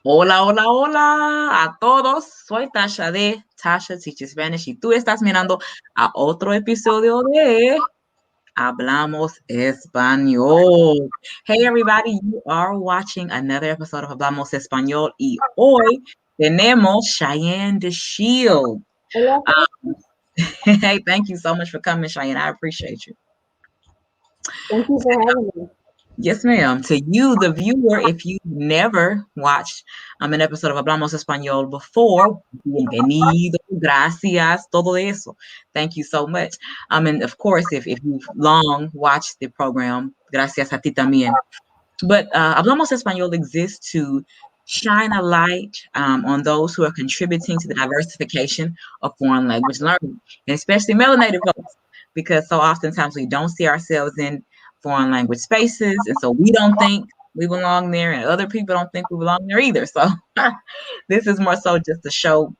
Hola, hola, hola a todos. Soy Tasha de Tasha Teaches Spanish y tú estás mirando a otro episodio de Hablamos Español. Hey everybody, you are watching another episode of Hablamos Español y hoy tenemos Cheyenne DeShields. Hola, Hey, thank you so much for coming, Cheyenne. I appreciate you. thank you for having me. Yes, ma'am. To you, the viewer, if you never watched an episode of Hablamos Español before, bienvenido, gracias, todo eso. Thank you so much. And of course, if you've long watched the program, gracias a ti también. But Hablamos Español exists to shine a light on those who are contributing to the diversification of foreign language learning, and especially melanated folks, because so oftentimes we don't see ourselves in foreign language spaces, and so we don't think we belong there, and other people don't think we belong there either. So this is more so just to show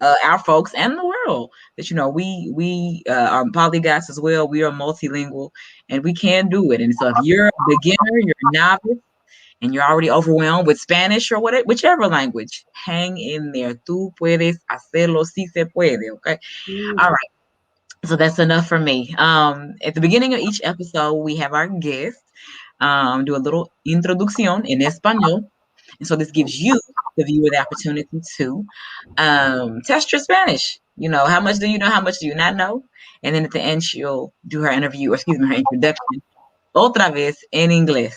our folks and the world that we are polyglots as well. We are multilingual, and we can do it. And so if you're a beginner, you're a novice, and you're already overwhelmed with Spanish or whatever, whichever language, hang in there. Tú puedes hacerlo si se puede. Okay. All right. So that's enough for me. At the beginning of each episode, we have our guest do a little introducción en español. And so this gives you, the viewer, the opportunity to test your Spanish. You know, how much do you know? How much do you not know? And then at the end, she'll do her interview, or excuse me, her introduction, otra vez en inglés.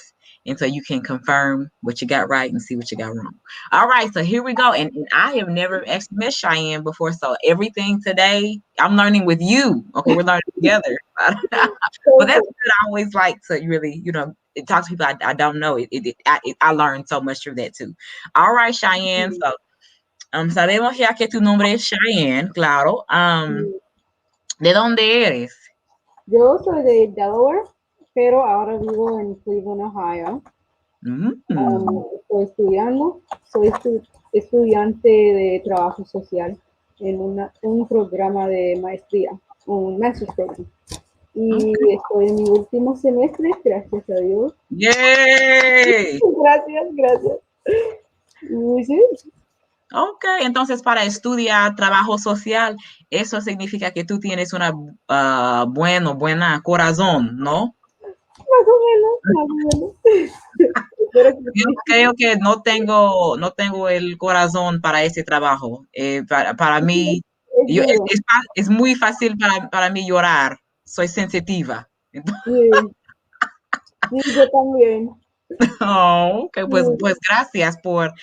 And so you can confirm what you got right and see what you got wrong. All right, so here we go. And I have never actually met Cheyenne before. So everything today, I'm learning with you. Okay, we're learning together. But that's Okay. good. I always like to really, talk to people I don't know. I learned so much through that too. All right, Cheyenne. So, sabemos ya que tu nombre es Cheyenne, claro. ¿De dónde eres? Yo soy de Delaware, pero ahora vivo en Cleveland, Ohio. Mm. Estoy estudiando, soy estudiante de trabajo social en un programa de maestría, un master's program. Y Okay. estoy en mi último semestre, gracias a Dios. Yay. Gracias, gracias. Y sí, Ok, entonces para estudiar trabajo social, eso significa que tú tienes una buena corazón, ¿no? más o menos, más o menos. Espero que Yo sí. creo que no tengo el corazón para ese trabajo. Para mí, Es duro. es muy fácil para mí llorar. Soy sensitiva. Sí, sí, yo también. Oh, ok, pues, Sí, pues gracias por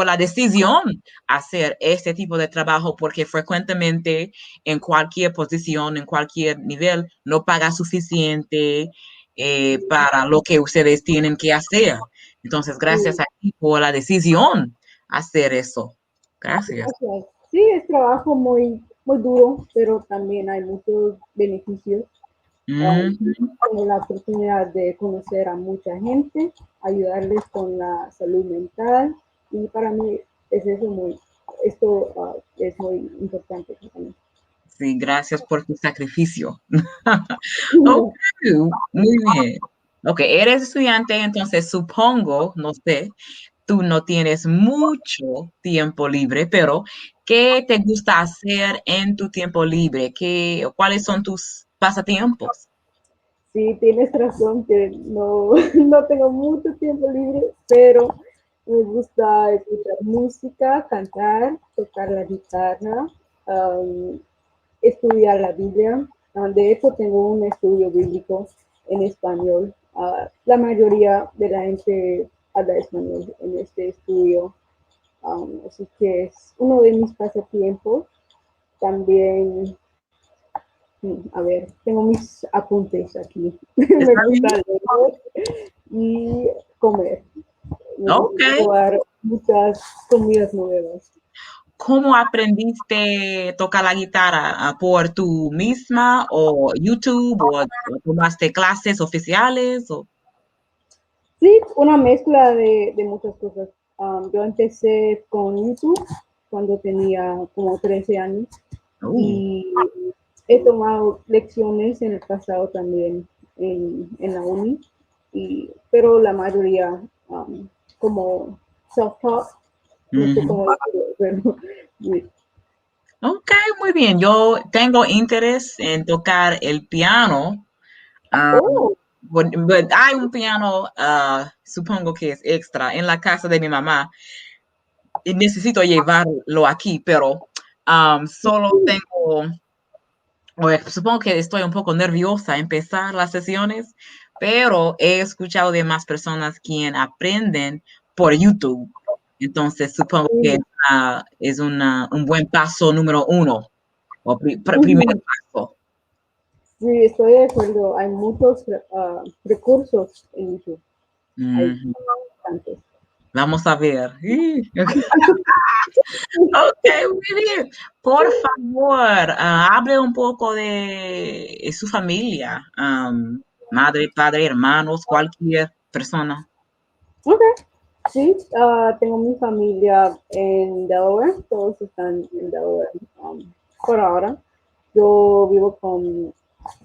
la decisión hacer este tipo de trabajo, porque frecuentemente en cualquier posición, en cualquier nivel, no paga suficiente para lo que ustedes tienen que hacer. Entonces, gracias sí, a ti por la decisión hacer eso. Gracias. gracias. Sí, es trabajo muy, muy duro, pero también hay muchos beneficios. Um, Ujú. Tengo la oportunidad de conocer a mucha gente, ayudarles con la salud mental y para mí es eso esto es muy importante también. Sí, gracias por tu sacrificio. Ok, muy bien. Ok, eres estudiante, entonces supongo, no sé, tú no tienes mucho tiempo libre, pero ¿qué te gusta hacer en tu tiempo libre? ¿Cuáles son tus pasatiempos? Sí, tienes razón que no, no tengo mucho tiempo libre, pero me gusta escuchar música, cantar, tocar la guitarra, um, estudiar la Biblia. De hecho, tengo un estudio bíblico en español. La mayoría de la gente habla español en este estudio, así que es uno de mis pasatiempos. También, a ver, tengo mis apuntes aquí. Me ¿Está bien? gusta leer y comer. Me Ok. gusta probar muchas comidas nuevas. ¿Cómo aprendiste a tocar la guitarra? ¿Por tú misma o YouTube o tomaste clases oficiales? Sí, una mezcla de muchas cosas. Yo empecé con YouTube cuando tenía como 13 años Oh, y he tomado lecciones en el pasado también en la uni, pero la mayoría como self-taught. No sé cómo decirlo, pero sí. Ok, muy bien. Yo tengo interés en tocar el piano. Oh, Hay un piano, supongo que es extra, en la casa de mi mamá y necesito llevarlo aquí, pero solo tengo, supongo que estoy un poco nerviosa a empezar las sesiones, pero he escuchado de más personas quien aprenden por YouTube. Entonces, supongo que sí. es un buen paso número uno o primer Ujú. paso. Sí, estoy de acuerdo. Hay muchos recursos en YouTube. Hay Ujú. bastantes. Vamos a ver. Ok, muy bien. Por favor, hable un poco de su familia, madre, padre, hermanos, cualquier persona. Ok, sí, tengo mi familia en Delaware, todos están en Delaware por ahora. Yo vivo con,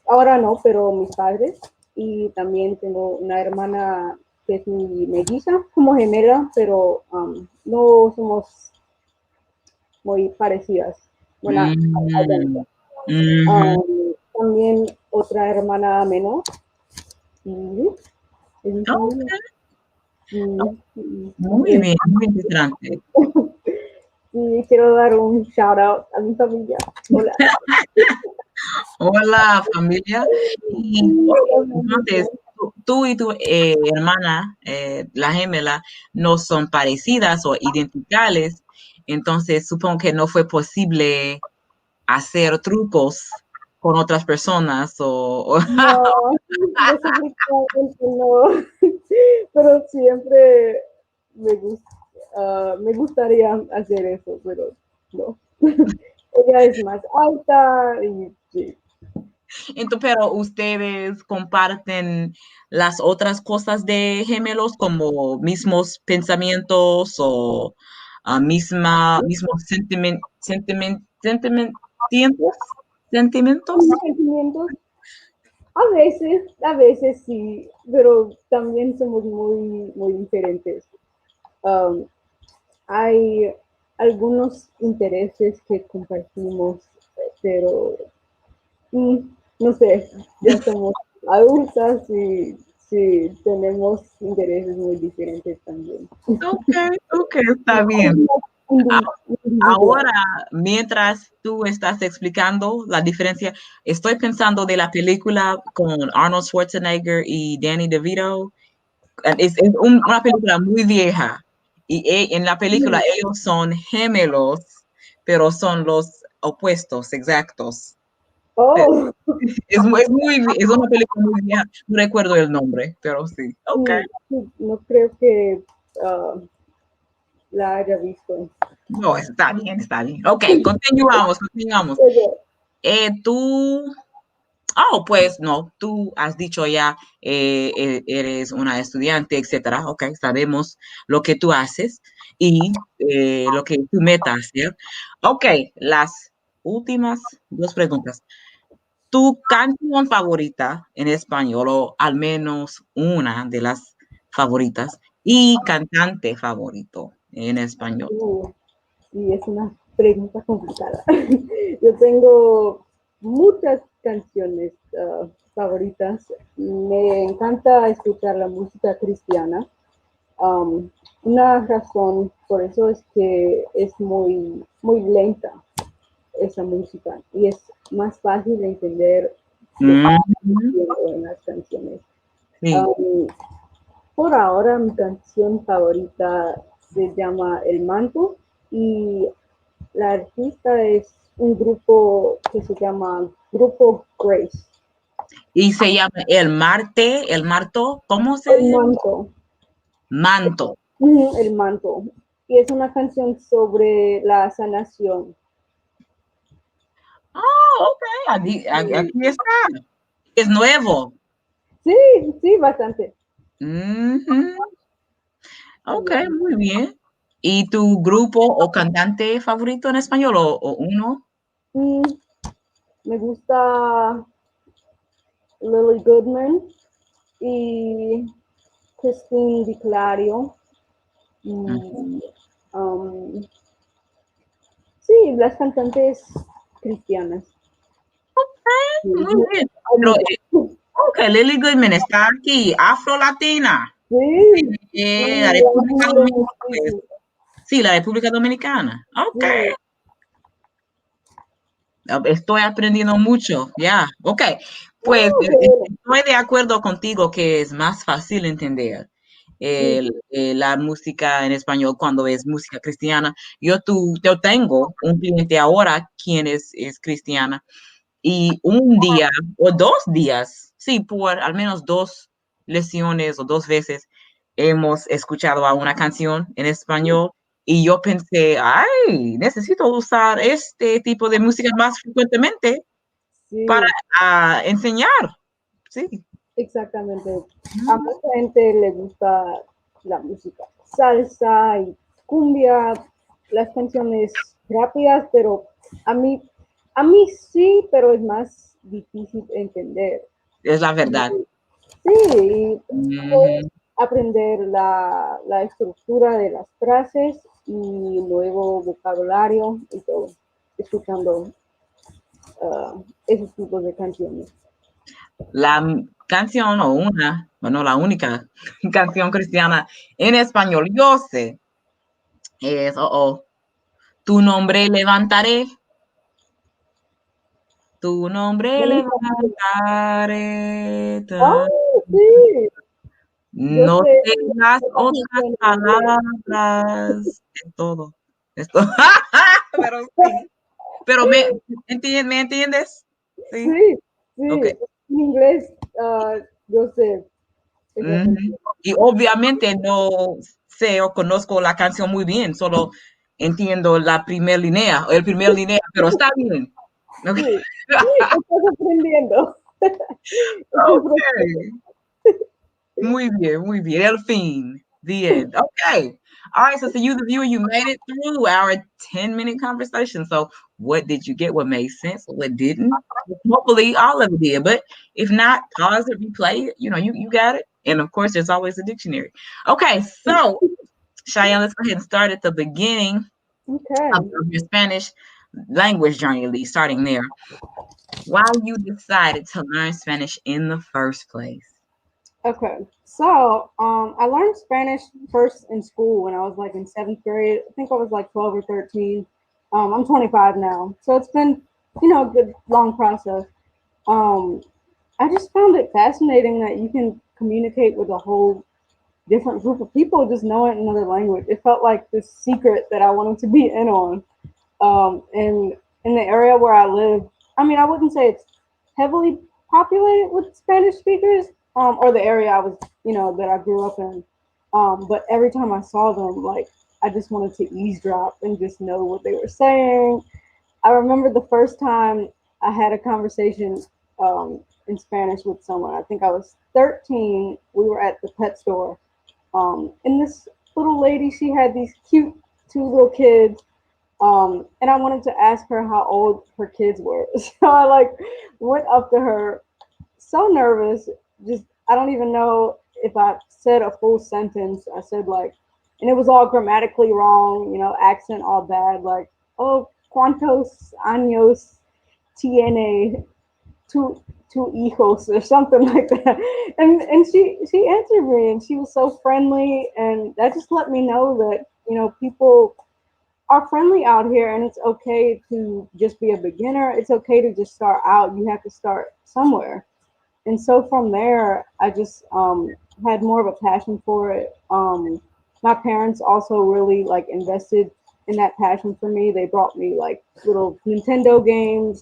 ahora no, pero mis padres y también tengo una hermana que es mi melliza, como gemela, pero no somos muy parecidas. Bueno, Mm, idénticas. ujú. También otra hermana menor y es mi familia. Ok, Y muy es bien, muy interesante. y quiero dar un shout out a mi familia. Hola. Hola, familia. Y Hola, entonces, familia. tú y tu hermana, la gemela, no son parecidas o identicales. Entonces, supongo que no fue posible hacer trucos con otras personas No, desafortunadamente no. Pero siempre me gustaría hacer eso, pero no. Ella es más alta y sí. Entonces, pero ustedes comparten las otras cosas de gemelos como mismos pensamientos o mismos sentimientos. Sentimientos, a veces sí, pero también somos muy, muy diferentes. Um, hay algunos intereses que compartimos, pero mm, no sé, ya somos adultas y sí, tenemos intereses muy diferentes también. Ok, ok, está bien. A- Individual. Ahora, mientras tú estás explicando la diferencia, estoy pensando de la película con Arnold Schwarzenegger y Danny DeVito. Una película muy vieja y en la película ellos son gemelos, pero son los opuestos exactos. Pe- Oh, es una película muy vieja, no recuerdo el nombre, pero sí. Ok. sí, sí, no creo que ah, la haya visto. No, está bien, está bien. Ok, continuamos. Oye, Tú, pues no, tú has dicho ya, eres una estudiante, etcétera. Ok, sabemos lo que tú haces y lo que tu meta hacer. Ok, las últimas dos preguntas. ¿Tu canción favorita en español o al menos una de las favoritas y cantante favorito en español? uh, y es una pregunta complicada. Yo tengo muchas canciones favoritas. Me encanta escuchar la música cristiana. Um, una razón por eso es que es muy, muy lenta esa música y es más fácil de entender lo que Mm, está diciendo en las canciones. sí. Um, por ahora mi canción favorita se llama El Manto y la artista es un grupo que se llama Grupo Grace. Y se llama el marto, ¿cómo se El dice? Manto. Manto. El Manto. Y es una canción sobre la sanación. Ok, aquí está. Es nuevo. Sí, sí, bastante. Ujú. Ok, También. muy bien. ¿Y tu grupo o cantante favorito en español o uno? Mm, me gusta Lily Goodman y Christine Di Clario. Y, Ujú. Um, sí, las cantantes cristianas. Sí, Muy bien. hay Pero, muchas. ok, Lily Goodman está aquí, afro-latina. Sí, La sí, la República admiro Dominicana, pues. muchísimo. Sí, la República Dominicana. Ok. Sí, Estoy aprendiendo mucho, ya. Ok. Pues qué bueno. estoy de acuerdo contigo que es más fácil entender Sí, la música en español cuando es música cristiana. Yo tengo un cliente ahora quien es cristiana y un día o 2 días, sí, por al menos 2 lecciones o 2 veces hemos escuchado a una canción en español y yo pensé, ay, necesito usar este tipo de música más frecuentemente para sí, enseñar. Sí. exactamente. A Mm. mucha gente le gusta la música salsa y cumbia, las canciones rápidas, pero a mí, a mí sí, pero es más difícil entender. Es la verdad. Sí, Ujú. aprender la estructura de las frases y luego vocabulario y todo, escuchando esos tipos de canciones. La canción o bueno, la única canción cristiana en español, yo sé, es, tu nombre levantaré, tu nombre levantaré. Ah, sí, yo No sé sé las esa otras canción en inglés. palabras. Es todo. Es todo. Pero sí. Pero ¿me entiendes? Sí. Sí, Ok. sí, en inglés, yo sé esa Ujú. canción. Y obviamente no sé o conozco la canción muy bien, solo entiendo la primera línea, o el primer línea, pero está bien. Ok. Sí, estás aprendiendo. Es un proceso. Okay. Muy bien, muy bien. El fin. The end. Okay. All right. So, you, the viewer, you made it through our 10-minute conversation. So, what did you get? What made sense? What didn't? Hopefully, all of it did. But if not, pause it, replay it. You got it. And of course, there's always a dictionary. Okay. So, Cheyenne, let's go ahead and start at the beginning of Okay. your Spanish language journey, at least starting there. Why you decided to learn Spanish in the first place? Okay. So, I learned Spanish first in school when I was like in seventh grade. I think I was like 12 or 13. I'm 25 now. So it's been, a good long process. Um, I just found it fascinating that you can communicate with a whole different group of people just knowing another language. It felt like this secret that I wanted to be in on. And in the area where I live, I mean, I wouldn't say it's heavily populated with Spanish speakers, or the area I was, that I grew up in. But every time I saw them, like, I just wanted to eavesdrop and just know what they were saying. I remember the first time I had a conversation in Spanish with someone. I think I was 13. We were at the pet store, and this little lady, she had these cute two little kids, and I wanted to ask her how old her kids were. So I like went up to her, so nervous. Just I don't even know if I said a full sentence. I said like, and it was all grammatically wrong, accent all bad. Like, oh, cuántos años tiene tu hijos or something like that. And she answered me, and she was so friendly, and that just let me know that people are friendly out here, and it's okay to just be a beginner. It's okay to just start out. You have to start somewhere. And so from there, I just had more of a passion for it. My parents also really like invested in that passion for me. They brought me like little Nintendo games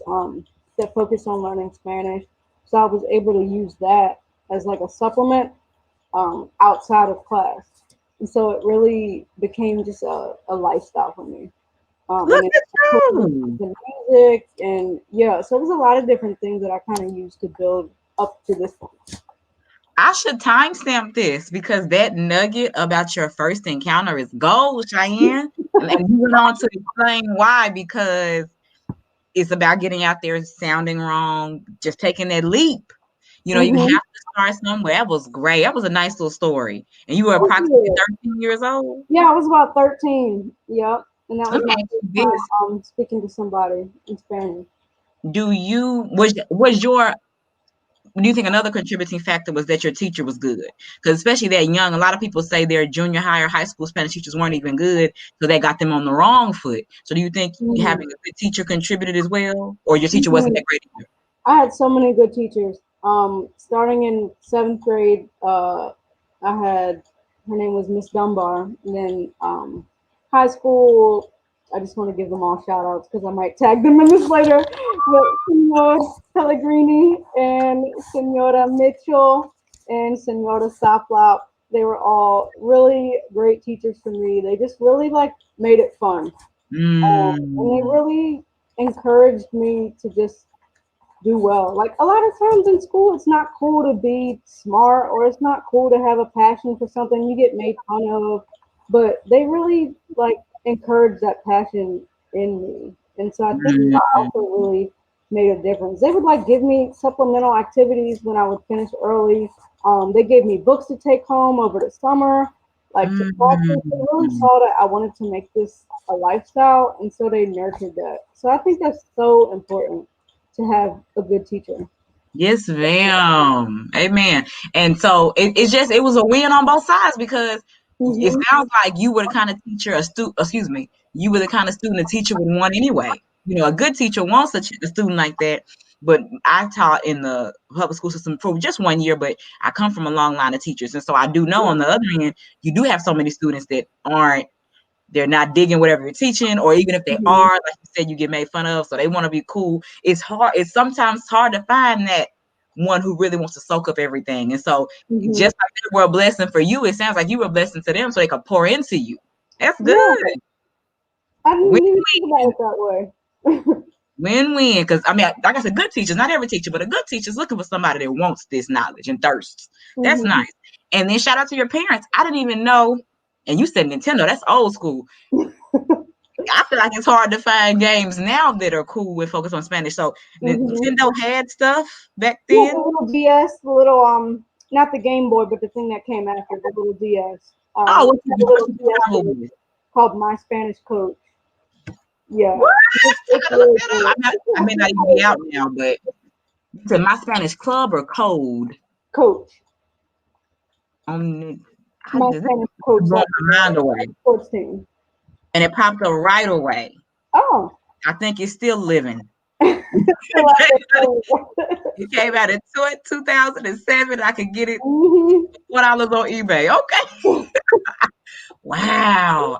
that focused on learning Spanish, so I was able to use that as like a supplement outside of class. And so it really became just a lifestyle for me. Look And at it you. the music, and yeah, so there's a lot of different things that I kind of used to build up to this point. I should timestamp this because that nugget about your first encounter is gold, Cheyenne. And you went on to explain why, because it's about getting out there sounding wrong, just taking that leap. You have Mm-hmm. to start somewhere. That was great. That was a nice little story. And you were Thank approximately you. 13 years old. Yeah, I was about 13. Yep. And that was Let me my ask first you this: time speaking to somebody in Spanish. Do you was your do you think another contributing factor was that your teacher was good? Because especially that young, a lot of people say their junior high or high school Spanish teachers weren't even good, so they got them on the wrong foot. So do you think having Mm-hmm. a good teacher contributed as well, or your teacher wasn't Mm-hmm. that great either? I had so many good teachers. Starting in seventh grade, I had her name was Miss Dunbar, and then high school. I just want to give them all shout outs because I might tag them in this later. But Senor Pellegrini and Senora Mitchell and Senora Saplap, they were all really great teachers for me. They just really like made it fun, and they Mm, really encouraged me to just do well. Like a lot of times in school, it's not cool to be smart or it's not cool to have a passion for something. You get made fun of, but they really like encourage that passion in me. And so I think that mm, also really made a difference. They would like give me supplemental activities when I would finish early. They gave me books to take home over the summer, like to practice. They really mm. saw that I wanted to make this a lifestyle, and so they nurtured that. So I think that's so important to have a good teacher. Yes, ma'am. Amen. And so it's just it was a win on both sides because it Hmm. sounds like you were the kind of teacher excuse me, you were the kind of student a teacher would want anyway. You know, a good teacher wants a student like that. But I taught in the public school system for just 1 year, but I come from a long line of teachers. And so I do know on the other end, you do have so many students that aren't they're not digging whatever you're teaching, or even if they Hmm. are, like you said, you get made fun of, so they want to be cool. It's hard. It's sometimes hard to find that one who really wants to soak up everything. And so, Hmm. just like they were a blessing for you, it sounds like you were a blessing to them, so they could pour into you. That's Yeah, good. I Win didn't even think about win. it that way. Win win. Because I mean, like I said, good teachers, not every teacher, but a good teacher is looking for somebody that wants this knowledge and thirsts. That's Hmm. nice. And then shout out to your parents. I didn't even know. And you said Nintendo. That's old school. I feel like it's hard to find games now that are cool with focus on Spanish. So Hmm. Nintendo had stuff back Yeah, the then. little DS, the little not the Game Boy, but the thing that came after the little DS. Oh, We had a what little you DS travel game with? called My Spanish Coach. Yeah, What? I it's gotta look really that up. good. I may not even be out now, but you said my Spanish club or code Coach, on the, I My did it Spanish Coach, blow like my mind a away, sports team. and it popped up right away. Oh, I think it's still living. still out there. It came out in 2007. I could get it Hmm. $4 on eBay. Okay. Wow.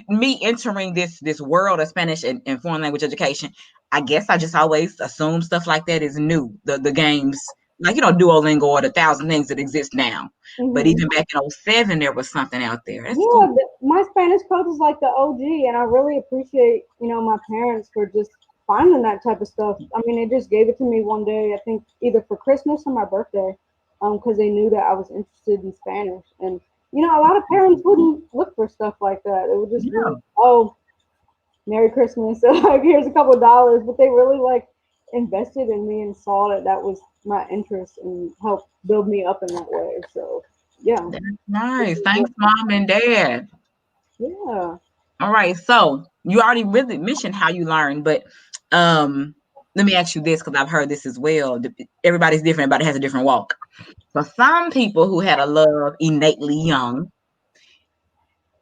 Me entering this world of Spanish and foreign language education, I guess I just always assume stuff like that is new. The games, like Duolingo or the thousand things that exist now. But Hmm. even back in '07, there was something out there. That's Yeah, cool. my Spanish coach is like the OG, and I really appreciate my parents for just finding that type of stuff. I mean, they just gave it to me one day. I think either for Christmas or my birthday, because they knew that I was interested in Spanish. And a lot of parents wouldn't look for stuff like that. It would just be, Yeah. oh, Merry Christmas, so like here's a couple of dollars. But they really like invested in me and saw that that was my interest and helped build me up in that way. So yeah, That's nice. Thanks, mom and dad. yeah. All right. So you already really mentioned how you learn, but um, let me ask you this because I've heard this as well. Everybody's different, everybody has a different walk. For some people who had a love innately young,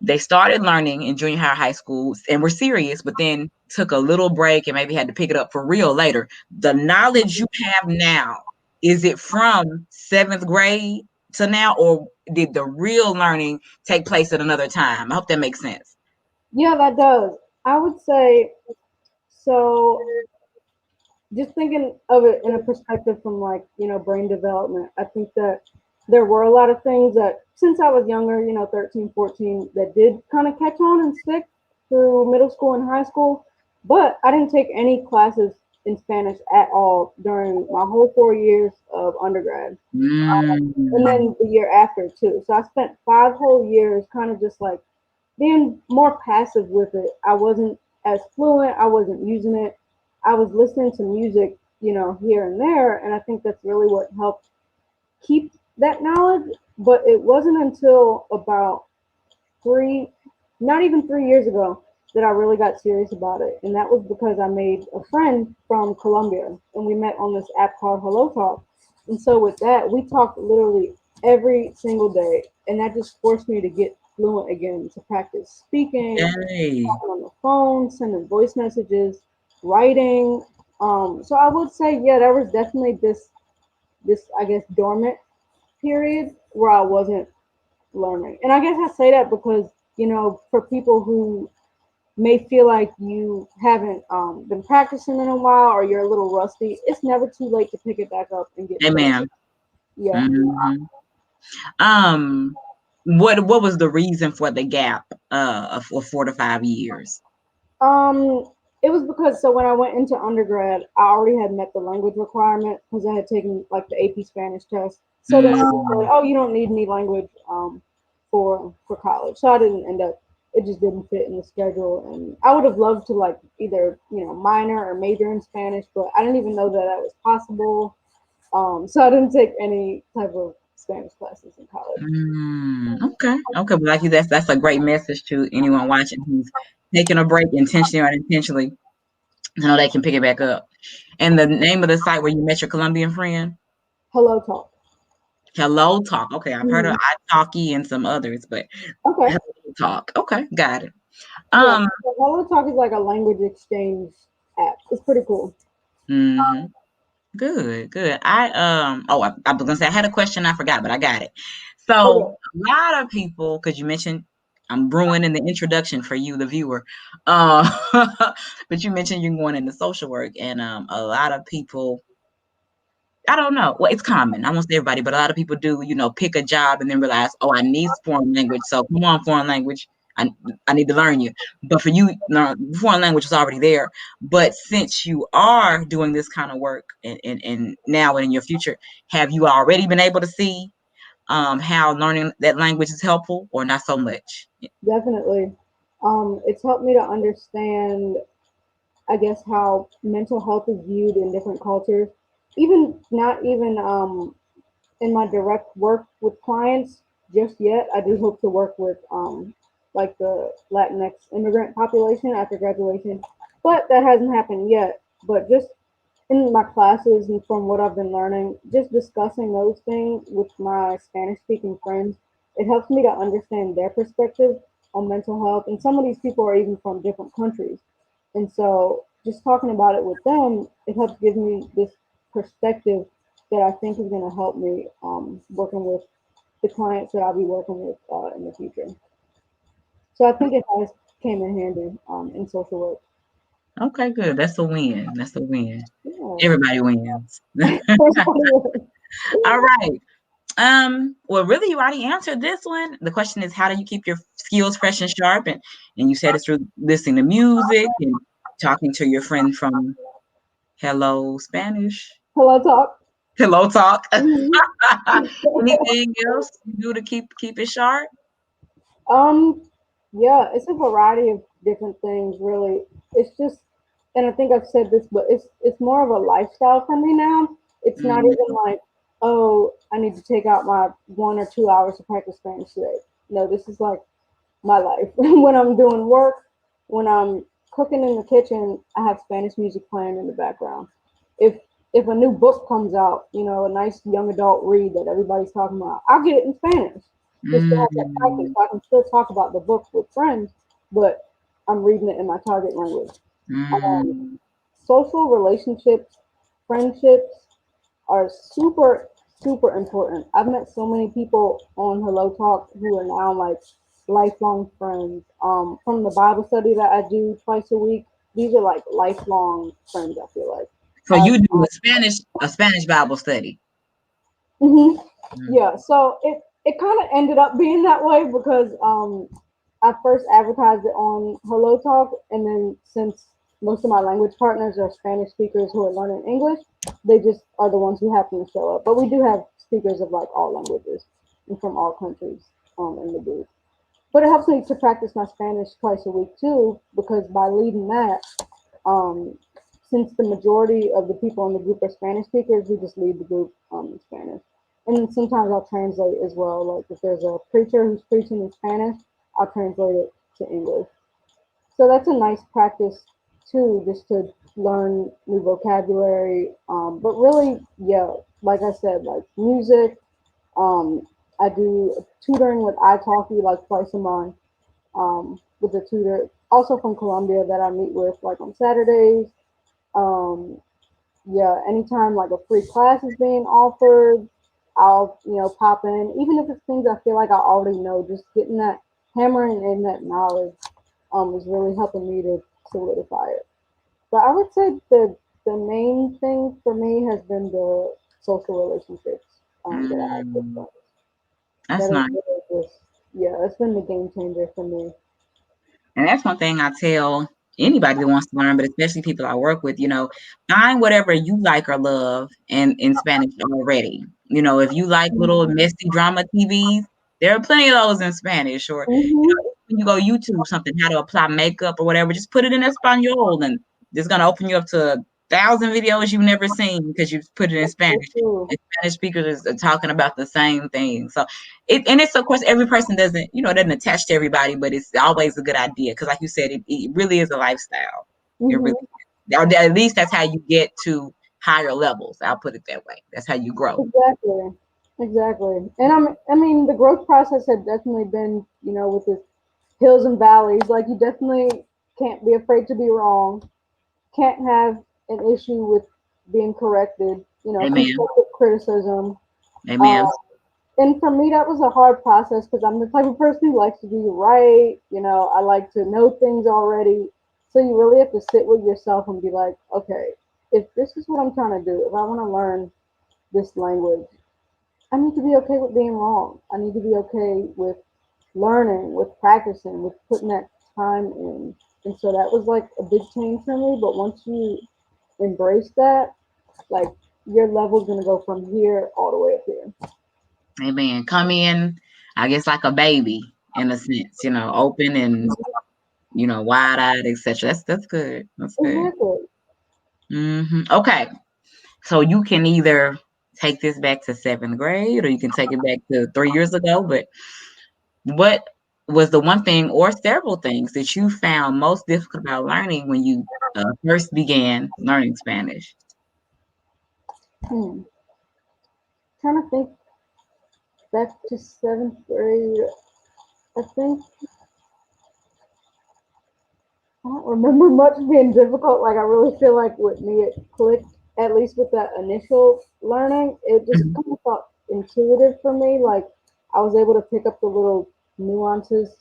they started learning in junior high, high school, and were serious, but then took a little break and maybe had to pick it up for real later. The knowledge you have now, is it from seventh grade to now, or did the real learning take place at another time? I hope that makes sense. Yeah, that does. I would say so. Just thinking of it in a perspective from like brain development, I think that there were a lot of things that since I was younger, 13, 14, that did kind of catch on and stick through middle school and high school. But I didn't take any classes in Spanish at all during my whole 4 years of undergrad, and Mm, then the year after too. So I spent 5 whole years kind of just like being more passive with it. I wasn't as fluent. I wasn't using it. I was listening to music, here and there, and I think that's really what helped. keep that knowledge, but it wasn't until about not even 3 years ago, that I really got serious about it. And that was because I made a friend from Colombia and we met on this app called Hello Talk. And so with that, we talked literally every single day. And that just forced me to get fluent again, to practice speaking, Yay. talking on the phone, sending voice messages, writing. So I would say, yeah, there was definitely this I guess dormant period where I wasn't learning. And I guess I say that because, for people who may feel like you haven't been practicing in a while or you're a little rusty, it's never too late to pick it back up and get started. Amen. Yeah. Mm-hmm. Um, what was the reason for the gap of 4 to 5 years? Um, it was because so when I went into undergrad, I already had met the language requirement because I had taken like the AP Spanish test. So then it was like, Mm, oh, you don't need any language for college. So I didn't end up. It just didn't fit in the schedule, and I would have loved to like either minor or major in Spanish, but I didn't even know that that was possible. So I didn't take any type of Spanish classes in college. okay. Okay. But like you, that's a great message to anyone watching who's taking a break intentionally or unintentionally to know they can pick it back up. And the name of the site where you met your Colombian friend? Hello Talk. Hello Talk. Okay, I've heard of Mhm. iTalki and some others, but Okay. Hello Talk. Okay, got it. Yeah. Um, So Hello Talk is like a language exchange app. It's pretty cool. mhm. Good, good. I was gonna say I had a question, I forgot, but I got it. So Okay. a lot of people, because you mentioned I'm brewing in the introduction for you, the viewer. Uh, but you mentioned you're going into social work, and a lot of people, I don't know. Well, it's common. I won't say everybody, but a lot of people do, pick a job and then realize, oh, I need foreign language. So come on, foreign language. I, I need to learn you. But for you, foreign language is already there. But since you are doing this kind of work and now and in your future, have you already been able to see how learning that language is helpful or not so much? Definitely. It's helped me to understand, I guess, how mental health is viewed in different cultures. Even not even in my direct work with clients just yet. I do hope to work with like the Latinx immigrant population after graduation, but that hasn't happened yet. But just in my classes and from what I've been learning, just discussing those things with my Spanish speaking friends, it helps me to understand their perspective on mental health. And some of these people are even from different countries. And so just talking about it with them, it helps give me this perspective that I think is going to help me working with the clients that I'll be working with in the future. So I think it has came in handy in social work. Okay, good. That's a win. That's a win. Yeah. Everybody wins. All right. Well, really, you already answered this one. The question is, how do you keep your skills fresh and sharp? And you said it's through listening to music and talking to your friend from Hello Spanish, Hello, talk. Hello Talk. Mhm. Anything else you do to keep it sharp? Um, yeah, it's a variety of different things, really. It's just, and I think I've said this, but it's more of a lifestyle for me now. It's not Mm, even like, oh, I need to take out my 1 or 2 hours to practice Spanish today. No, this is like my life. When I'm doing work, when I'm cooking in the kitchen, I have Spanish music playing in the background. If if a new book comes out, a nice young adult read that everybody's talking about, I'll get it in Spanish just to have that practice. mm, So I can still talk about the book with friends, but I'm reading it in my target language. Um, mm. Social relationships, friendships are super, super important. I've met so many people on Hello Talk who are now like lifelong friends. From the Bible study that I do twice a week, these are like lifelong friends, I feel like. So you do a Spanish Bible study. Mhm. Mm, Yeah, so it kind of ended up being that way because I first advertised it on Hello Talk, and then since most of my language partners are Spanish speakers who are learning English, they just are the ones who happen to show up. But we do have speakers of like all languages and from all countries in the group. But it helps me to practice my Spanish twice a week too, because by leading that, um, since the majority of the people in the group are Spanish speakers, we just lead the group in Spanish. and sometimes I'll translate as well. Like if there's a preacher who's preaching in Spanish, I'll translate it to English. So that's a nice practice too, just to learn new vocabulary. But really, yeah, like I said, like music. Um, I do tutoring with italki like twice a month with a tutor, also from Colombia that I meet with like on Saturdays. Um, yeah, anytime like a free class is being offered, I'll pop in, even if it's things I feel like I already know. Just getting that hammering in that knowledge is really helping me to solidify it. But I would say the main thing for me has been the social relationships that I have with Mm, friends. that's That is nice. really just yeah, it's been the game changer for me. And that's one thing I tell anybody that wants to learn, but especially people I work with, find whatever you like or love in Spanish already. If you like little messy drama TVs, there are plenty of those in Spanish. Or Mm-hmm. when you go YouTube something, how to apply makeup or whatever, just put it in Espanol and it's gonna open you up to 1,000 videos you've never seen because you put it in That's so Spanish. true. And Spanish speakers are talking about the same thing. So it's of course every person doesn't attach to everybody, but it's always a good idea because like you said, it really is a lifestyle. It really Mm-hmm. or at least that's how you get to higher levels. I'll put it that way. That's how you grow. Exactly. Exactly. And I mean, the growth process had definitely been, with the hills and valleys. Like, you definitely can't be afraid to be wrong, can't have an issue with being corrected, Amen. constructive criticism. Amen. Um, and for me, that was a hard process because I'm the type of person who likes to be right. I like to know things already. So you really have to sit with yourself and be like, okay, if this is what I'm trying to do, if I want to learn this language, I need to be okay with being wrong. I need to be okay with learning, with practicing, with putting that time in. And so that was like a big change for me. But once you embrace that, like your level's gonna go from here all the way up here. Amen. Come in, I guess like a baby in a sense, open and wide eyed, etc. That's good. That's good. Exactly. Okay. So you can either take this back to seventh grade or you can take it back to 3 years ago. But what was the one thing or several things that you found most difficult about learning when you first began learning Spanish? Hmm. Trying to think back to seventh grade. I think I don't remember much being difficult. Like I really feel like with me it clicked, at least with that initial learning. It just Mhm. kind of felt intuitive for me. Like I was able to pick up the little nuances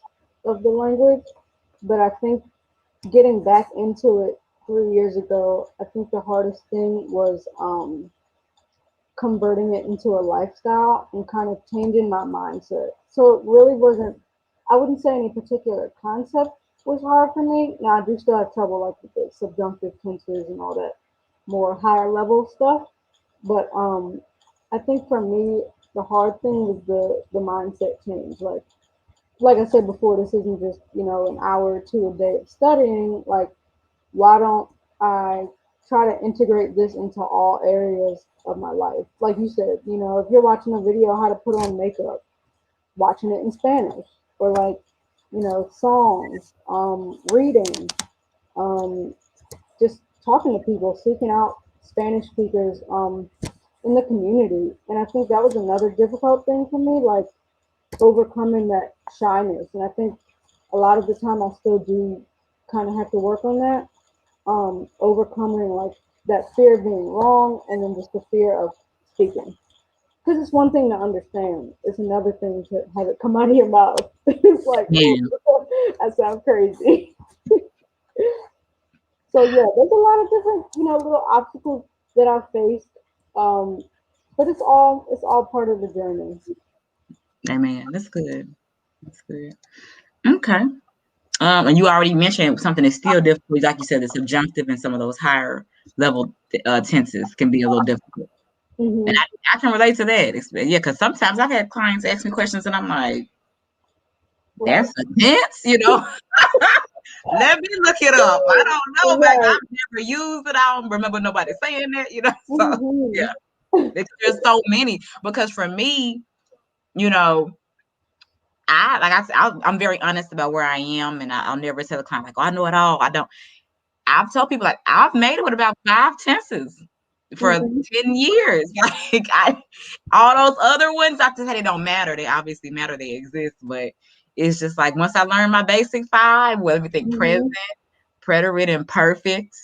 of the language. But I think getting back into it 3 years ago, I think the hardest thing was converting it into a lifestyle and kind of changing my mindset. So it really wasn't, I wouldn't say any particular concept was hard for me. Now, I do still have trouble like with the subjunctive tenses and all that more higher level stuff. But I think for me, the hard thing was the mindset change. Like I said before, this isn't just, an hour or two a day of studying. Like, why don't I try to integrate this into all areas of my life? Like you said, if you're watching a video how to put on makeup, watching it in Spanish, or like, songs, reading, um, just talking to people, seeking out Spanish speakers in the community. And I think that was another difficult thing for me, like overcoming that shyness. And I think a lot of the time I still do kind of have to work on that, overcoming like that fear of being wrong and then just the fear of speaking. Because it's one thing to understand, it's another thing to have it come out of your mouth. It's like, oh, Man, I sound crazy. So yeah, there's a lot of different, little obstacles that I've faced. Um, but it's all part of the journey. amen. That's good. That's good. Okay. And you already mentioned something that's still difficult, like you said, the subjunctive and some of those higher level tenses can be a little difficult. And Hmm. I can relate to that. Yeah, because sometimes I've had clients ask me questions and I'm like, Right. that's a tense. Let me look it up. I don't know, man. Right. I've never used it. I don't remember nobody saying that. So Hmm. yeah. There's so many. Because for me, you know, I'm very honest about where I am, and I'll never tell a client like, "Oh, I know it all." I don't. I've told people like I've made it with about 5 tenses for Mhm. 10 years. Like all those other ones, I just say they don't matter. They obviously matter. They exist, but it's just like once I learned my basic 5, with everything present, Mhm. preterite, and perfect.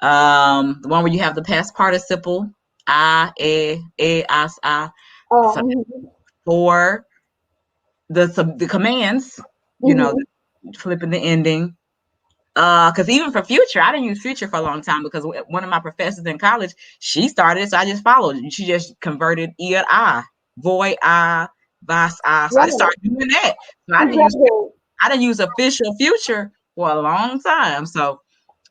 The one where you have the past participle, as, I. Oh. So Mhm. for the commands, you know, Mhm. flipping the ending. Because even for future, I didn't use future for a long time because one of my professors in college, she started it, so I just followed. She just converted ir I, voy I, vas I. So I just Right. started doing that. So Exactly. I didn't use official future for a long time. So,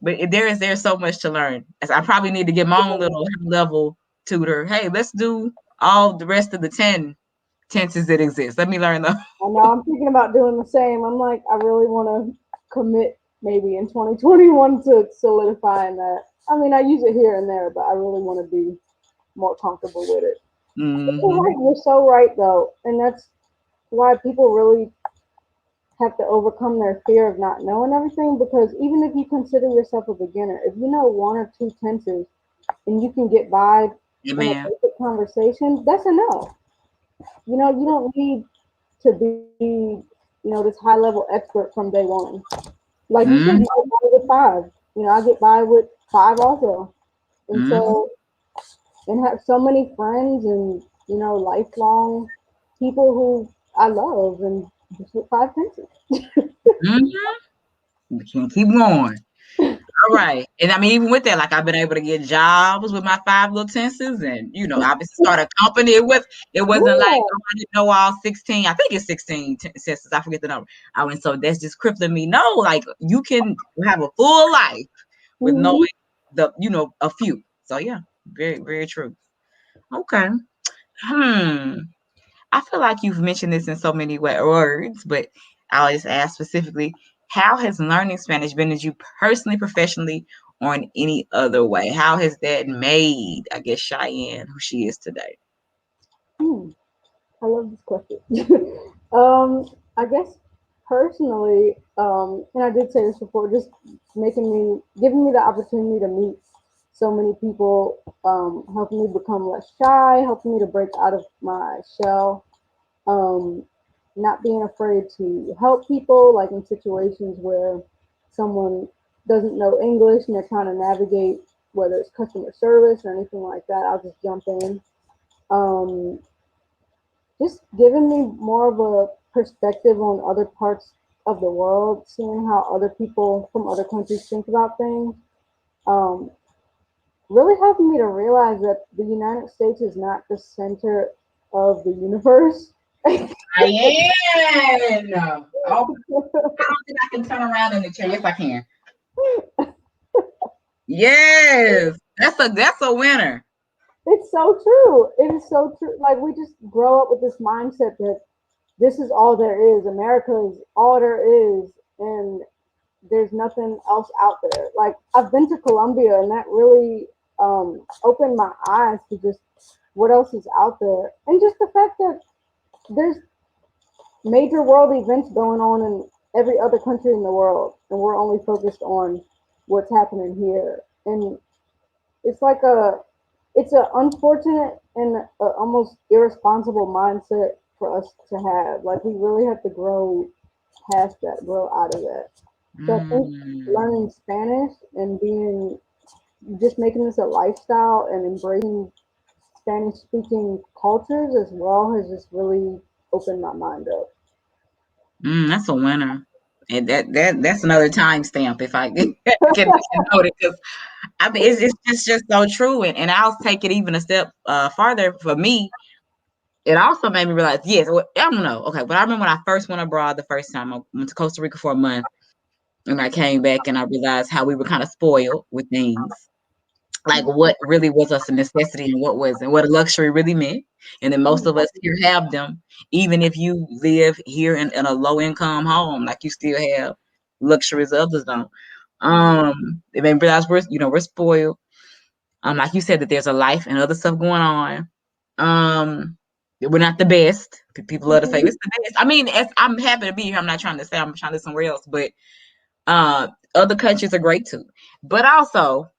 but there's so much to learn. As I probably need to get my own little level tutor. Hey, let's do all the rest of the 10 tenses that exist. Let me learn them. I know I'm thinking about doing the same. I'm like, I really want to commit maybe in 2021 to solidifying that. I mean, I use it here and there, but I really want to be more comfortable with it. You're Mm-hmm. right. You're so right, though. And that's why people really have to overcome their fear of not knowing everything, because even if you consider yourself a beginner, if you know one or two tenses and you can get by in a Amen. basic conversation, that's enough. You don't need to be, this high level expert from day one. Like you said, you Mm-hmm. get by with 5. I get by with 5 also. And Mm-hmm. so, and have so many friends and, lifelong people who I love, and just with 5 tenses. Mm-hmm. We can keep going. All right. And I mean, even with that, like I've been able to get jobs with my 5 little tenses and, obviously start a company. It wasn't like, Yeah. oh, I didn't know all 16. I think it's 16 tenses. I forget the number. I went, so that's just crippling me. No, like you can have a full life with knowing Hmm. a few. So yeah, very, very true. Okay. Hmm. I feel like you've mentioned this in so many words, but I'll just ask specifically, how has learning Spanish benefited you personally, professionally, or in any other way? How has that made, I guess, Cheyenne who she is today? Hmm. I love this question. I guess personally, and I did say this before, just giving me the opportunity to meet so many people, helping me become less shy, helping me to break out of my shell, um, not being afraid to help people, like in situations where someone doesn't know English and they're trying to navigate whether it's customer service or anything like that. I'll just jump in. Um, just giving me more of a perspective on other parts of the world, seeing how other people from other countries think about things, um, really helping me to realize that the United States is not the center of the universe. Cheyenne! Oh, I don't think I can turn around in the chair. Yes, I can. Yes, that's a winner. It's so true. It is so true. Like we just grow up with this mindset that this is all there is. America is all there is, and there's nothing else out there. Like I've been to Colombia, and that really opened my eyes to just what else is out there, and just the fact that there's major world events going on in every other country in the world, and we're only focused on what's happening here. And it's like it's an unfortunate and almost irresponsible mindset for us to have. Like we really have to grow past that, grow out of that. So I think Mm. learning Spanish and just making this a lifestyle and embracing Spanish speaking cultures as well has just really opened my mind up. That's a winner. And that's another timestamp if I can note it because I mean it's just so true and I'll take it even a step farther for me. It also made me realize yes, well, I don't know. Okay, but I remember when I first went abroad the first time I went to Costa Rica for a month and I came back and I realized how we were kind of spoiled with things like what really was a necessity and what wasn't, what a luxury really meant. And then most of us here have them. Even if you live here in a low income home, like you still have luxuries others don't. It made me realize we're spoiled. Like you said, that there's a life and other stuff going on. We're not the best. People love to say it's the best. I mean, I'm happy to be here. I'm not trying to say I'm trying to live somewhere else, but other countries are great too. But also,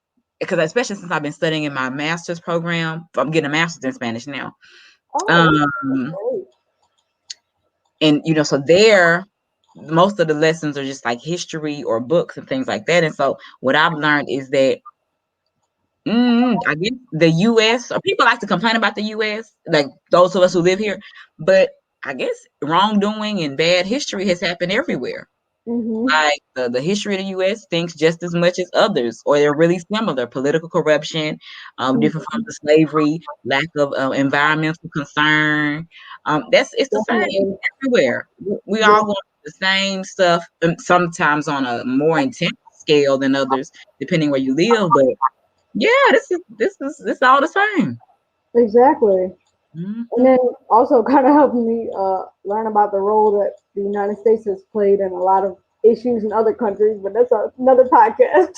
because especially since I've been studying in my master's program, I'm getting a master's in Spanish now. Oh, Um, great. and so there, most of the lessons are just like history or books and things like that. And so what I've learned is that I guess the U.S. or people like to complain about the U.S., like those of us who live here, but I guess wrongdoing and bad history has happened everywhere. Mm-hmm. Like the history of the U.S. thinks just as much as others, or they're really similar. Political corruption, different forms of slavery, lack of environmental concern. It's the same Definitely. everywhere. We Yeah, all go through the same stuff, sometimes on a more intense scale than others, depending where you live. But yeah, this is all the same. exactly. And Hmm. then also kind of helping me learn about the role that the United States has played in a lot of issues in other countries, but that's another podcast.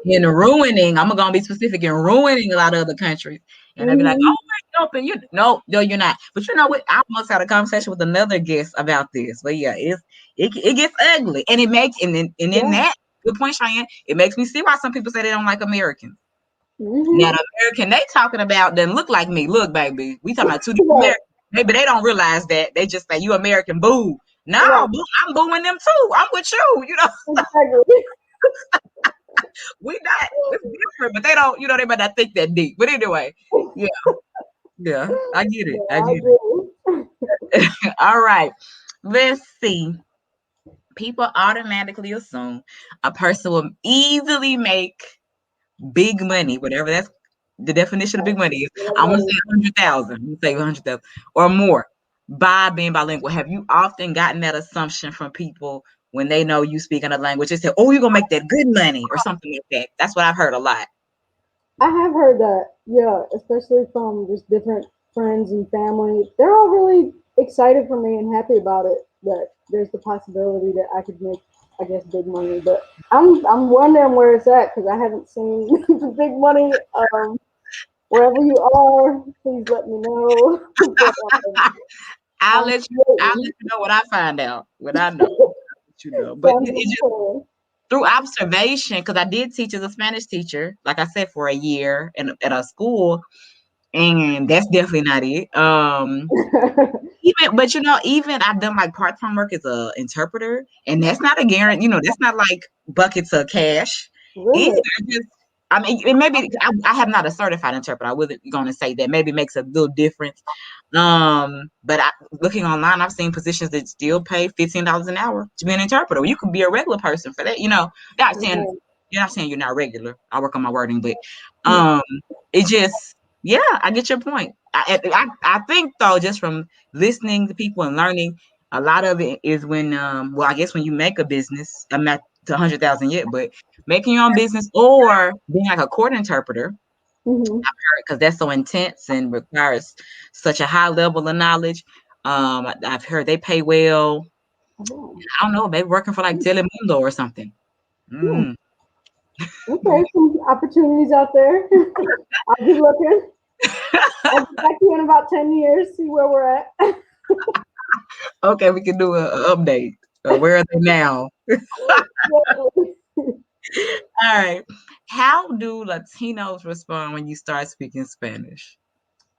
In ruining, I'm gonna be specific in ruining a lot of other countries, and they'll be like, Hmm. "Oh my God, you no, you're not." But you know what? I almost had a conversation with another guest about this. But yeah, it gets ugly, and it makes and in Yeah. that good point, Cheyenne. It makes me see why some people say they don't like Americans. Now, Hmm. the American they talking about doesn't look like me. Look, baby, we talking about two different Right. Americans. Maybe they don't realize that. They just say you American, boo. No, Right. boo, I'm booing them too. I'm with you. Exactly. We not. It's different, but they don't. They might not think that deep. But anyway, yeah, yeah, I get it. Yeah, I I get agree. it. All right, let's see. People automatically assume a person will easily make big money, whatever that's the definition of big money is. I'm gonna say 100,000. I'm gonna say 100,000 or more by being bilingual. Have you often gotten that assumption from people when they know you speak another language? They say, "Oh, you're gonna make that good money" or something like that. That's what I've heard a lot. I have heard that, yeah, especially from just different friends and family. They're all really excited for me and happy about it. That there's the possibility that I could make, I guess, big money. But I'm wondering where it's at because I haven't seen the big money. Wherever you are, please let me know. But, I'll I'm let you. I'll waiting. let you know what I find out. What I know, let you know. But Sounds it like just fun. through observation, because I did teach as a Spanish teacher, like I said, for a year at a school, and that's definitely not it. Even but even I've done like part time work as a interpreter, and that's not a guarantee. That's not like buckets of cash either. Really? Just I mean, it maybe I have not a certified interpreter. I wasn't going to say that. Maybe it makes a little difference. But looking online, I've seen positions that still pay $15 an hour to be an interpreter. You could be a regular person for that. Not saying Yeah. you're not saying you're not regular. I work on my wording, but um, it just yeah, I get your point. I think though, just from listening to people and learning, a lot of it is when well, I guess when you make a business. I'm not to 100,000 yet, but making your own business or being like a court interpreter Hmm. because that's so intense and requires such a high level of knowledge. I've heard they pay well. Oh. I don't know, maybe working for like Telemundo or something. Hmm. Mm. Okay, some opportunities out there. I'll be looking. I'll get back to you in about 10 years, see where we're at. Okay, we can do a update. Where are they now? All right. How do Latinos respond when you start speaking Spanish?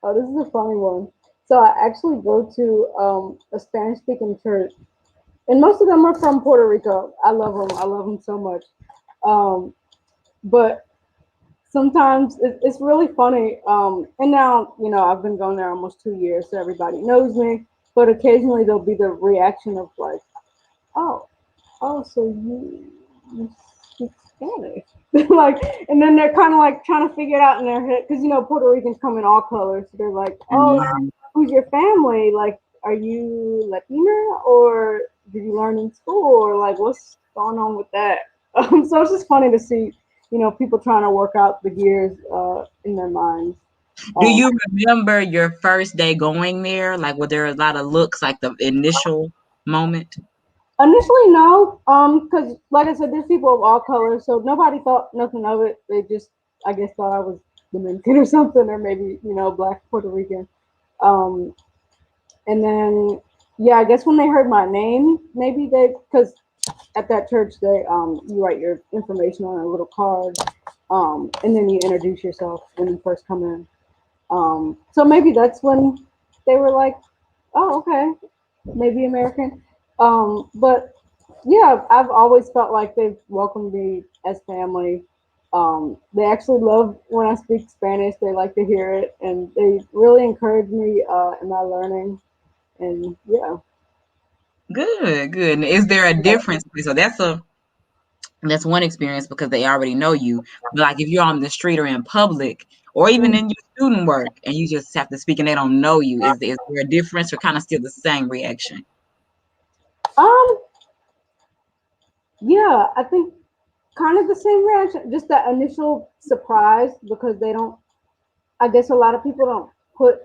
Oh, this is a funny one. So I actually go to a Spanish speaking church, and most of them are from Puerto Rico. I love them. I love them so much. Um, but sometimes it's really funny. And now, I've been going there almost 2 years, so everybody knows me. But occasionally there'll be the reaction of like, oh, oh, so you speak Spanish. Like, and then they're kind of like trying to figure it out in their head because Puerto Ricans come in all colors. So they're like, oh, Mhm. who's your family? Like, are you Latina or did you learn in school or like what's going on with that? So it's just funny to see, people trying to work out the gears in their minds. Do Um, you remember your first day going there? Like, were there a lot of looks, like the initial moment? Initially, no, because like I said, there's people of all colors, so nobody thought nothing of it. They just, I guess, thought I was Dominican or something, or maybe, Black Puerto Rican. Um, and then, yeah, I guess when they heard my name, maybe because at that church you write your information on a little card, and then you introduce yourself when you first come in. So maybe that's when they were like, oh, okay, maybe American. But yeah, I've always felt like they've welcomed me as family. They actually love when I speak Spanish. They like to hear it, and they really encourage me in my learning. And yeah. Good, good. And is there a difference? So that's one experience because they already know you. But like if you're on the street or in public or even in your student work and you just have to speak and they don't know you, is there a difference or kind of still the same reaction? Um, yeah, I think kind of the same reaction, just that initial surprise because they don't. I guess a lot of people don't put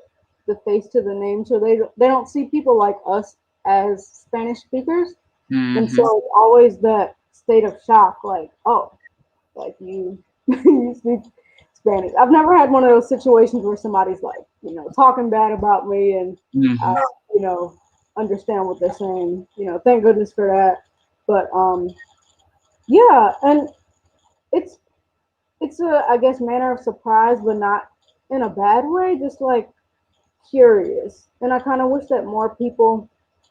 the face to the name, so they don't see people like us as Spanish speakers, and so Mm-hmm. it's always that state of shock, like, oh, like you you speak Spanish. I've never had one of those situations where somebody's like, talking bad about me, and I, Mm-hmm. you know, understand what they're saying. Thank goodness for that. But yeah, and it's it's a, I guess, manner of surprise, but not in a bad way. Just like curious, and I kind of wish that more people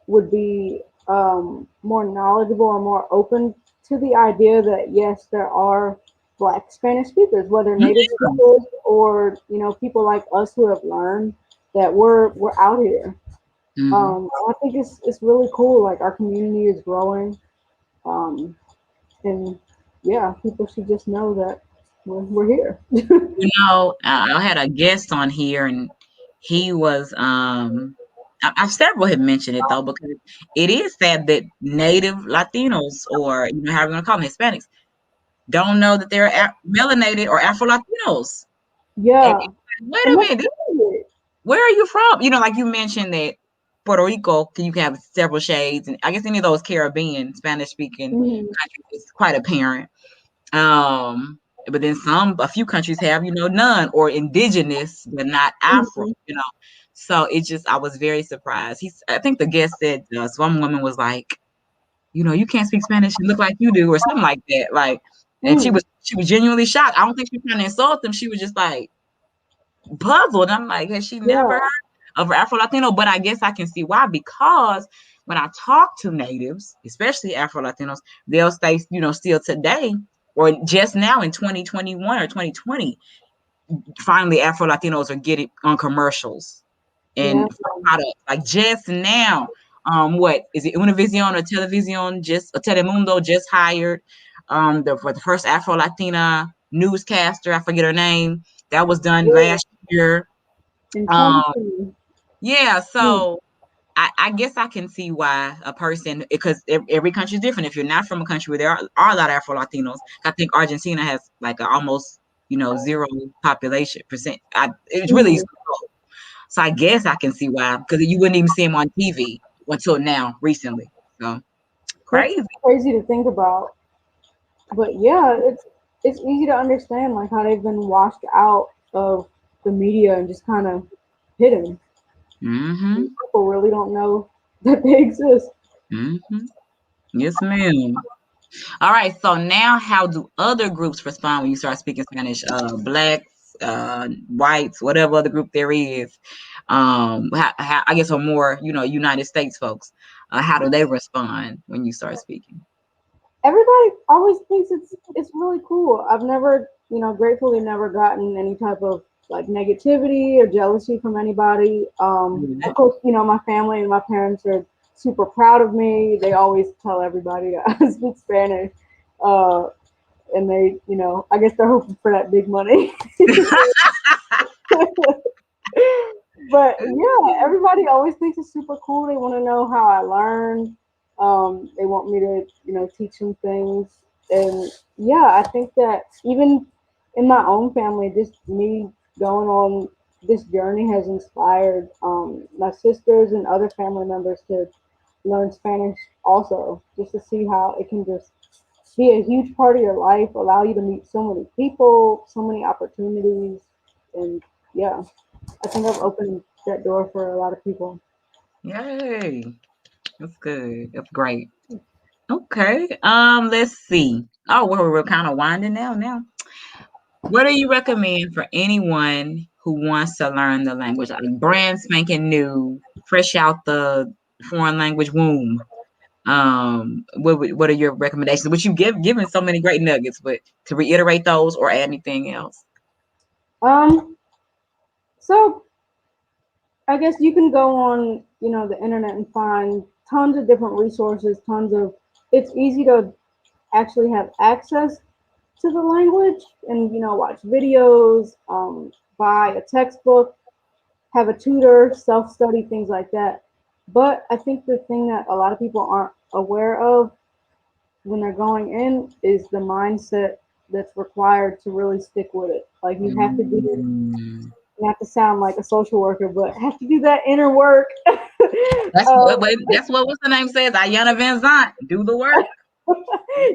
would be more knowledgeable or more open to the idea that yes, there are Black Spanish speakers, whether native speakers or people like us who have learned that we're out here. Mm-hmm. I think it's really cool. Like our community is growing, um, and yeah, people should just know that we're here. I had a guest on here, and he was I've several have mentioned it though because it is sad that Native Latinos or however you want to call them Hispanics don't know that they're melanated or Afro Latinos. And Yeah, wait and a that's minute, crazy. where are you from? Like you mentioned that Puerto Rico, you can have several shades, and I guess any of those Caribbean Spanish speaking Mhm. countries is quite apparent. But then a few countries have, none or indigenous, but not Afro, Mhm. So I was very surprised. I think the guest said some woman was like, you can't speak Spanish and look like you do, or something like that. Like, and she Mm. was genuinely shocked. I don't think she was trying to insult them. She was just like puzzled. I'm like, has she never Yeah. heard of an Afro Latino? But I guess I can see why because when I talk to natives, especially Afro Latinos, they'll say, still today or just now in 2021 or 2020, finally Afro Latinos are getting on commercials Yeah. and products. Like just now, what is it? Univision or Television just Telemundo just hired for the first Afro Latina newscaster. I forget her name. That was done Yeah. last year. In Um, 2020. yeah, Mm. so I guess I can see why a person, because every country is different. If you're not from a country where there are a lot of Afro Latinos, I think Argentina has like almost zero population percent. It's really Mhm. slow. So I guess I can see why, because you wouldn't even see them on TV until now, recently. So That's crazy. crazy to think about. But yeah, it's easy to understand like how they've been washed out of the media and just kind of hidden. Mm-hmm. People really don't know that they exist. Mm-hmm. Yes, ma'am. All right. So now, how do other groups respond when you start speaking Spanish? Blacks, whites, whatever other group there is. I guess, or more, United States folks. How do they respond when you start speaking? Everybody always thinks it's really cool. I've never, gratefully never gotten any type of like negativity or jealousy from anybody. Of course, my family and my parents are super proud of me. They always tell everybody that I speak Spanish. Uh, and they, I guess they're hoping for that big money. But yeah, everybody always thinks it's super cool. They want to know how I learned. They want me to, teach them things. And yeah, I think that even in my own family, just me going on this journey has inspired my sisters and other family members to learn Spanish also, just to see how it can just be a huge part of your life, allow you to meet so many people, so many opportunities. And yeah, I think I've opened that door for a lot of people. Yay. That's good. That's great. Okay. Let's see. Oh, we're kind of winding down now. What do you recommend for anyone who wants to learn the language, like brand spanking new, fresh out the foreign language womb? What are your recommendations? Which you given so many great nuggets, but to reiterate those or add anything else? Um, so I guess you can go on, the internet and find tons of different resources, tons of, it's easy to actually have access to the language and, watch videos, buy a textbook, have a tutor, self-study, things like that. But I think the thing that a lot of people aren't aware of when they're going in is the mindset that's required to really stick with it. Like you have to do, Mm. not to sound like a social worker, but have to do that inner work. That's what what's the name says. Ayana Van Zant, do the work.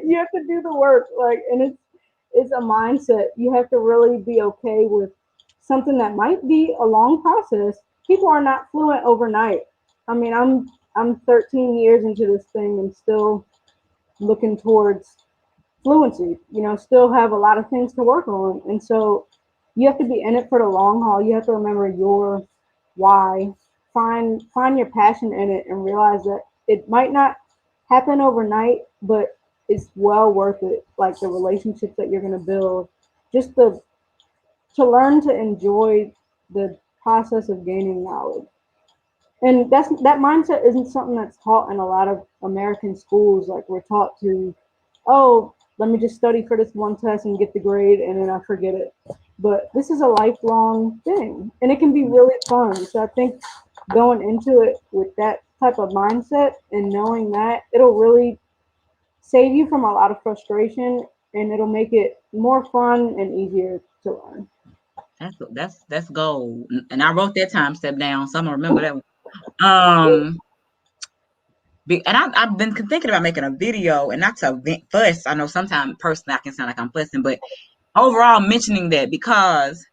You have to do the work, like, and it's a mindset. You have to really be okay with something that might be a long process. People are not fluent overnight. I mean, I'm 13 years into this thing and still looking towards fluency. Still have a lot of things to work on, and so you have to be in it for the long haul. You have to remember your why, find your passion in it, and realize that it might not happen overnight, but it's well worth it. Like the relationships that you're gonna build, just to learn to enjoy the process of gaining knowledge. And that mindset isn't something that's taught in a lot of American schools. Like we're taught to, oh, let me just study for this one test and get the grade, and then I forget it. But this is a lifelong thing, and it can be really fun. So I think going into it with that type of mindset and knowing that, it'll really save you from a lot of frustration, and it'll make it more fun and easier to learn. That's gold. And I wrote that time step down, so I'm gonna remember that one. Um, and I've been thinking about making a video, and not to fuss. I know sometimes personally I can sound like I'm fussing, but overall mentioning that because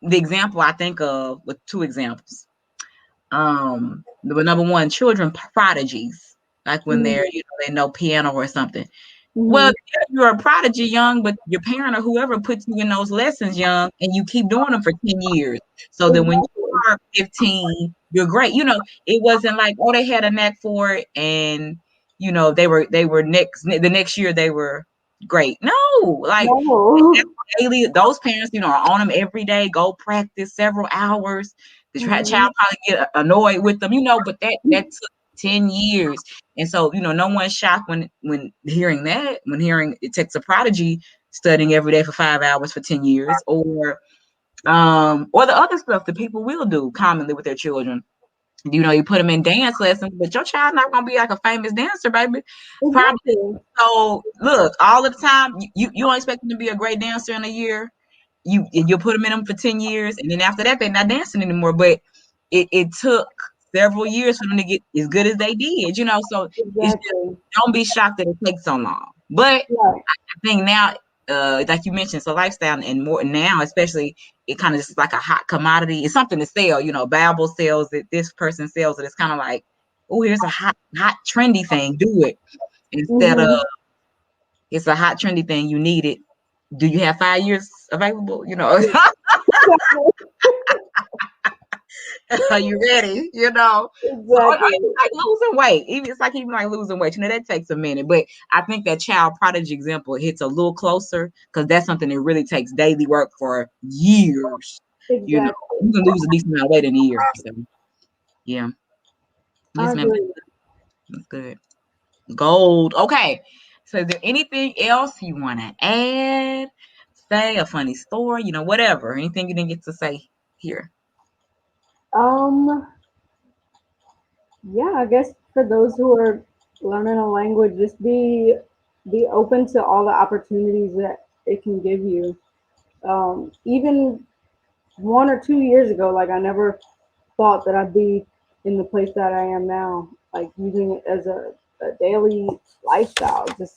the example I think of with two examples. The number one, children prodigies, like when Mm-hmm. they know piano or something. Well, Mm-hmm. yeah, you're a prodigy young, but your parent or whoever puts you in those lessons young, and you keep doing them for 10 years. So that when Exactly. you are 15, you're great. It wasn't like, oh, they had a knack for it, and they were the next year they were great. No, like No. daily, those parents, are on them every day, go practice several hours. The Mm-hmm. child probably get annoyed with them, but that took 10 years. And so, no one's shocked when hearing that, when hearing it takes a prodigy studying every day for 5 hours for 10 years, or the other stuff that people will do commonly with their children. You put them in dance lessons, but your child's not gonna be like a famous dancer, baby. Probably. Exactly. So look, all the time, you don't expect them to be a great dancer in a year. You'll put them in them for 10 years, and then after that, they're not dancing anymore. But it took several years for them to get as good as they did, So it's just, Exactly. don't be shocked that it takes so long. But Right. I think now, like you mentioned, it's a lifestyle, and more now, especially, it kind of just like a hot commodity. It's something to sell. Babbel sells it. This person sells it. It's kind of like, oh, here's a hot, trendy thing. Do it instead of Mm-hmm. it's a hot, trendy thing. You need it. Do you have 5 years available? Are you ready? So are Exactly. you like losing weight? Even like losing weight. That takes a minute. But I think that child prodigy example hits a little closer because that's something that really takes daily work for years. Exactly. You can lose a decent amount of weight in a year. So yeah. I Yes, ma'am. agree. That's good. Gold. Okay. So is there anything else you want to add? Say a funny story, whatever. Anything you didn't get to say here. Um, yeah, I guess for those who are learning a language, just be open to all the opportunities that it can give you. Even 1 or 2 years ago, like I never thought that I'd be in the place that I am now, like using it as a daily lifestyle. Just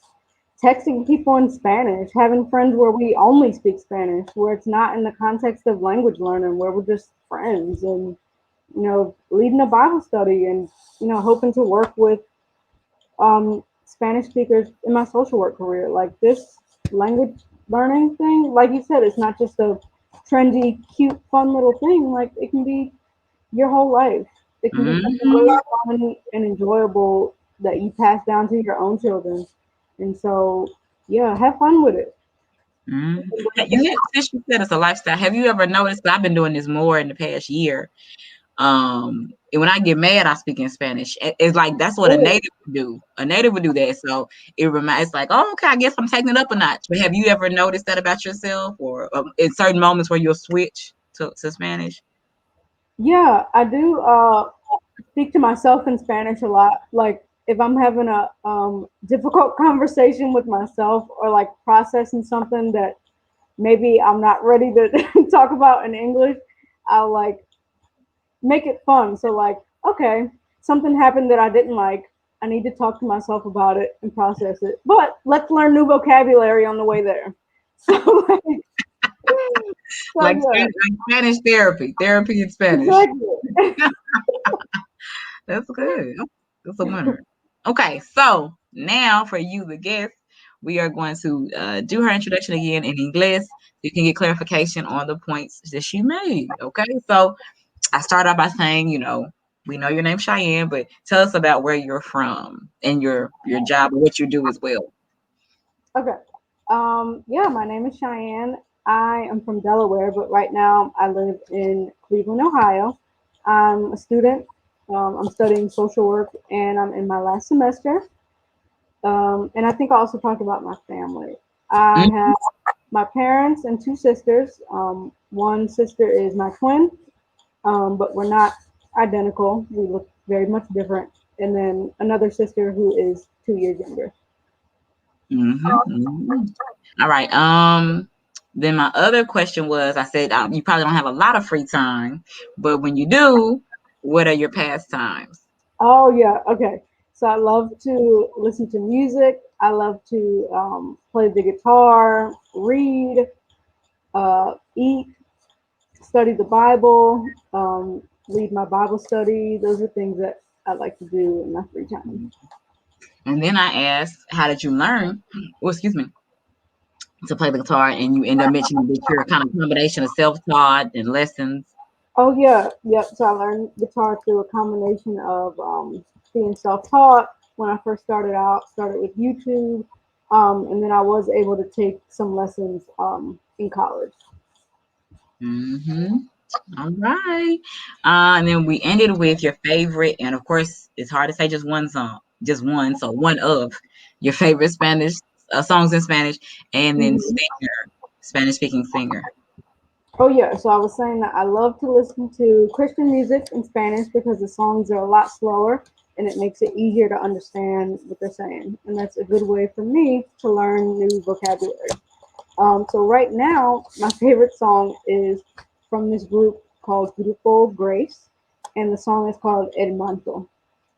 texting people in Spanish, having friends where we only speak Spanish, where it's not in the context of language learning, where we're just friends, and leading a Bible study, and hoping to work with Spanish speakers in my social work career. Like this language learning thing, like you said, it's not just a trendy, cute, fun little thing. Like it can be your whole life. It can be something really fun and enjoyable that you pass down to your own children. And so, yeah, have fun with it. Since you said it's a lifestyle, have you ever noticed? I've been doing this more in the past year. And when I get mad, I speak in Spanish. It's like that's what a native would do. A native would do that. So it's like, oh, okay, I guess I'm taking it up a notch. But have you ever noticed that about yourself, or in certain moments where you'll switch to Spanish? Yeah, I do speak to myself in Spanish a lot. Like if I'm having a difficult conversation with myself or like processing something that maybe I'm not ready to talk about in English, I'll like make it fun. So like, okay, something happened that I didn't like. I need to talk to myself about it and process it. But let's learn new vocabulary on the way there. So like, Like yeah, Spanish therapy in Spanish. exactly. That's good. That's a winner. Okay, so now for you, the guest, we are going to do her introduction again in English. So you can get clarification on the points that she made. Okay, so I start out by saying, we know your name's Cheyenne, but tell us about where you're from and your job and what you do as well. Okay. Yeah, my name is Cheyenne. I am from Delaware, but right now I live in Cleveland, Ohio. I'm a student. I'm studying social work, and I'm in my last semester. And I think I also talked about my family. I Mm, have my parents and two sisters. One sister is my twin, but we're not identical. We look very much different. And then another sister who is 2 years younger. All right. Then my other question was, I said you probably don't have a lot of free time, but when you do, what are your pastimes? Oh yeah, okay. So I love to listen to music. I love to play the guitar, read, eat, study the Bible, lead my Bible study. Those are things that I like to do in my free time. And then I asked, how did you learn? Well, excuse me, to play the guitar, and you end up mentioning that you're a kind of combination of self-taught and lessons. Oh yeah, yep. So I learned guitar through a combination of being self-taught. When I first started out, started with YouTube, and then I was able to take some lessons in college. Mm-hmm. All right. And then we ended with your favorite, and of course, it's hard to say just one song, just one. So one of your favorite Spanish songs in Spanish, and then Mhm. singer, Spanish speaking singer. Oh yeah, so I was saying that I love to listen to Christian music in Spanish because the songs are a lot slower and it makes it easier to understand what they're saying. And that's a good way for me to learn new vocabulary. So right now, my favorite song is from this group called Grupo Grace, and the song is called El Manto,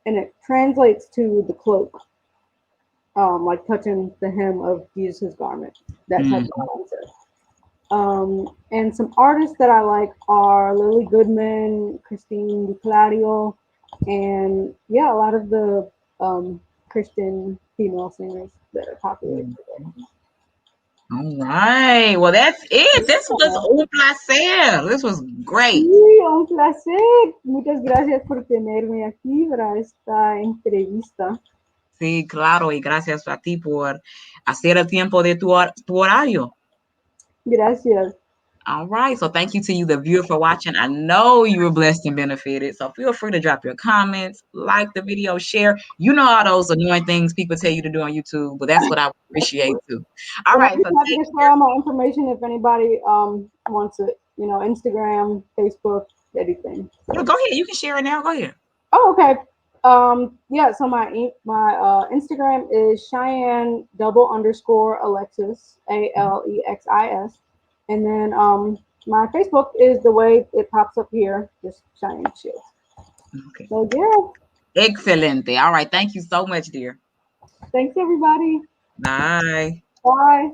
and it translates to the cloak, like touching the hem of Jesus' garment, that type of Mm. concept. And some artists that I like are Lily Goodman, Christine DiClario, and yeah, a lot of the Christian female singers that are popular today. All right. Well, that's it. This was un placer. This was Sí, great. un placer. Muchas gracias por tenerme aquí para esta entrevista. Sí, claro. Y gracias a ti por hacer el tiempo de tu horario. Gracias. All right. So thank you to you, the viewer, for watching. I know you were blessed and benefited. So feel free to drop your comments, like the video, share. You know all those annoying things people tell you to do on YouTube, but that's what I appreciate too. All And I'll right. be So happy take to share all my information if anybody wants it. Instagram, Facebook, anything. care. So. Go ahead. You can share it now. Go ahead. Oh, okay. Yeah. So my Instagram is Cheyenne double underscore Alexis, Alexis, and then my Facebook is the way it pops up here, just Cheyenne DeShields. Okay. So yeah, Excelente. All right. Thank you so much, dear. thanks everybody. Bye. Bye.